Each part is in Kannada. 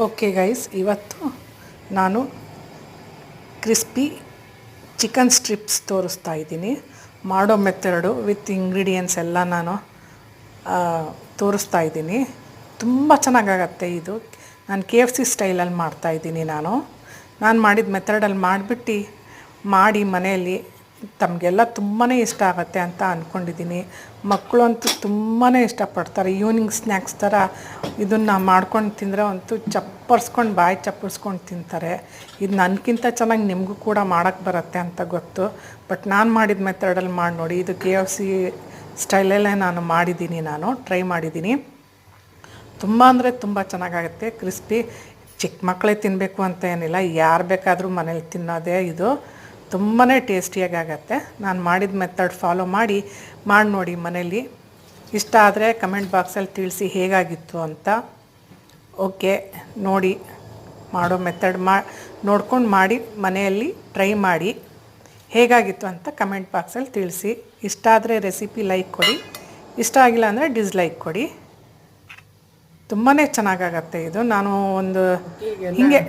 ಓಕೆ ಗೈಸ್, ಇವತ್ತು ನಾನು ಕ್ರಿಸ್ಪಿ ಚಿಕನ್ ಸ್ಟ್ರಿಪ್ಸ್ ತೋರಿಸ್ತಾ ಇದ್ದೀನಿ. ಮಾಡೋ ಮೆಥಡು ವಿತ್ ಇಂಗ್ರೀಡಿಯೆಂಟ್ಸ್ ಎಲ್ಲ ನಾನು ತೋರಿಸ್ತಾ ಇದ್ದೀನಿ. ತುಂಬ ಚೆನ್ನಾಗಾಗತ್ತೆ ಇದು. ನಾನು KFC ಸ್ಟೈಲಲ್ಲಿ ಮಾಡ್ತಾಯಿದ್ದೀನಿ. ನಾನು ಮಾಡಿದ ಮೆಥಡಲ್ಲಿ ಮಾಡಿ ಮನೆಯಲ್ಲಿ ತಮಗೆಲ್ಲ ತುಂಬಾ ಇಷ್ಟ ಆಗುತ್ತೆ ಅಂತ ಅಂದ್ಕೊಂಡಿದ್ದೀನಿ. ಮಕ್ಕಳು ಅಂತೂ ತುಂಬಾ ಇಷ್ಟಪಡ್ತಾರೆ. ಈವ್ನಿಂಗ್ ಸ್ನ್ಯಾಕ್ಸ್ ಥರ ಇದನ್ನು ಮಾಡ್ಕೊಂಡು ತಿಂದರೆ ಅಂತೂ ಬಾಯಿ ಚಪ್ಪರ್ಸ್ಕೊಂಡು ತಿಂತಾರೆ. ಇದು ನನಗಿಂತ ಚೆನ್ನಾಗಿ ನಿಮಗೂ ಕೂಡ ಮಾಡೋಕ್ಕೆ ಬರುತ್ತೆ ಅಂತ ಗೊತ್ತು. ಬಟ್ ನಾನು ಮಾಡಿದ ಮೆಥಡಲ್ಲಿ ಮಾಡಿ ನೋಡಿ. ಇದು KFC ಸ್ಟೈಲಲ್ಲೇ ಟ್ರೈ ಮಾಡಿದ್ದೀನಿ. ತುಂಬ ಅಂದರೆ ತುಂಬ ಚೆನ್ನಾಗಾಗುತ್ತೆ. ಕ್ರಿಸ್ಪಿ ಚಿಕ್ಕ ಮಕ್ಕಳೇ ತಿನ್ನಬೇಕು ಅಂತ ಏನಿಲ್ಲ, ಯಾರು ಬೇಕಾದರೂ ಮನೇಲಿ ತಿನ್ನೋದೇ ಇದು. ತುಂಬಾ ಟೇಸ್ಟಿಯಾಗತ್ತೆ. ನಾನು ಮಾಡಿದ ಮೆಥಡ್ ಫಾಲೋ ಮಾಡಿ ನೋಡಿ ಮನೇಲಿ. ಇಷ್ಟ ಆದರೆ ಕಮೆಂಟ್ ಬಾಕ್ಸಲ್ಲಿ ತಿಳಿಸಿ ಹೇಗಾಗಿತ್ತು ಅಂತ. ಓಕೆ, ನೋಡಿ ಮಾಡೋ ಮೆಥಡ್ ನೋಡ್ಕೊಂಡು ಮಾಡಿ ಮನೆಯಲ್ಲಿ ಟ್ರೈ ಮಾಡಿ ಹೇಗಾಗಿತ್ತು ಅಂತ ಕಮೆಂಟ್ ಬಾಕ್ಸಲ್ಲಿ ತಿಳಿಸಿ. ಇಷ್ಟ ಆದರೆ ರೆಸಿಪಿ ಲೈಕ್ ಕೊಡಿ, ಇಷ್ಟ ಆಗಿಲ್ಲ ಅಂದರೆ ಡಿಸ್ಲೈಕ್ ಕೊಡಿ. ತುಂಬಾ ಚೆನ್ನಾಗಾಗತ್ತೆ ಇದು. ನಾನು ಒಂದು ಹೀಗೆ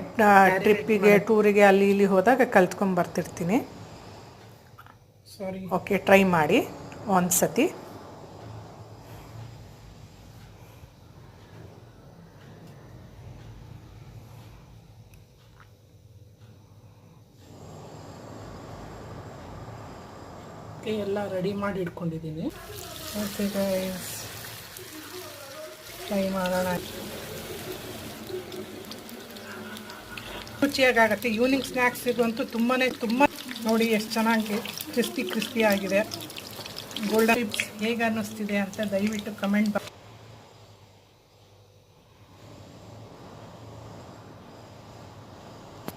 ಟ್ರಿಪ್ಪಿಗೆ ಟೂರಿಗೆ ಅಲ್ಲಿ ಇಲ್ಲಿ ಹೋದಾಗ ಕಲ್ತ್ಕೊಂಡ್ಬರ್ತಿರ್ತೀನಿ. ಓಕೆ, ಟ್ರೈ ಮಾಡಿ ಒಂದು ಸತಿ. ಎಲ್ಲ ರೆಡಿ ಮಾಡಿ ಇಟ್ಕೊಂಡಿದ್ದೀನಿ. ಓಕೆ ಗೈಸ್, ಟ್ರೈ ಮಾಡೋಣ. ರುಚಿಯಾಗತ್ತೆ. ಈವ್ನಿಂಗ್ ಸ್ನ್ಯಾಕ್ಸಿಗೂ ಅಂತೂ ತುಂಬ ನೋಡಿ ಎಷ್ಟು ಚೆನ್ನಾಗಿ ಕ್ರಿಸ್ಪಿ ಆಗಿದೆ. ಗೋಲ್ಡನ್ ಟಿಪ್ಸ್ ಹೇಗೆ ಅನ್ನಿಸ್ತಿದೆ ಅಂತ ದಯವಿಟ್ಟು ಕಮೆಂಟ್